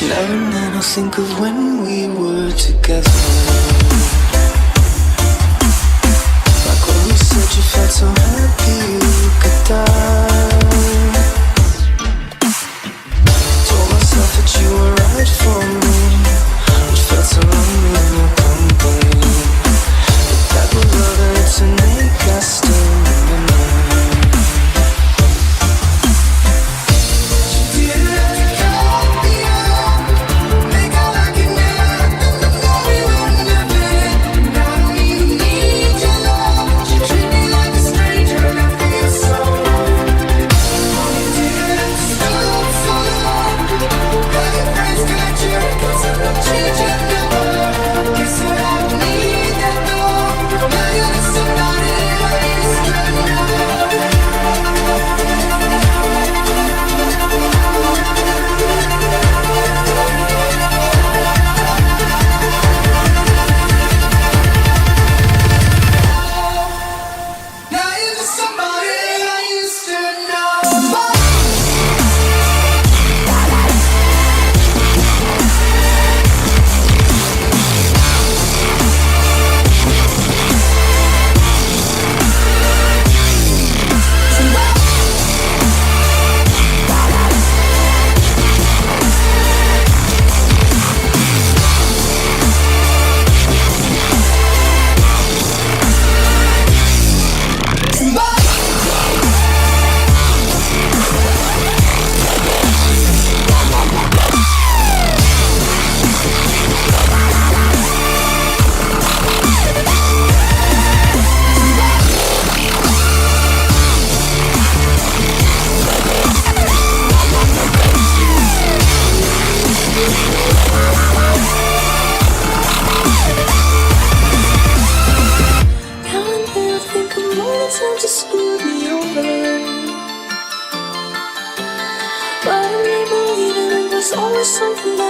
Now and then I think of when we were together. Like when we said you felt so happy you could die. Told myself that you were right for me, but felt so lonely in your company. But that was love and it's an ache I still remember. Always something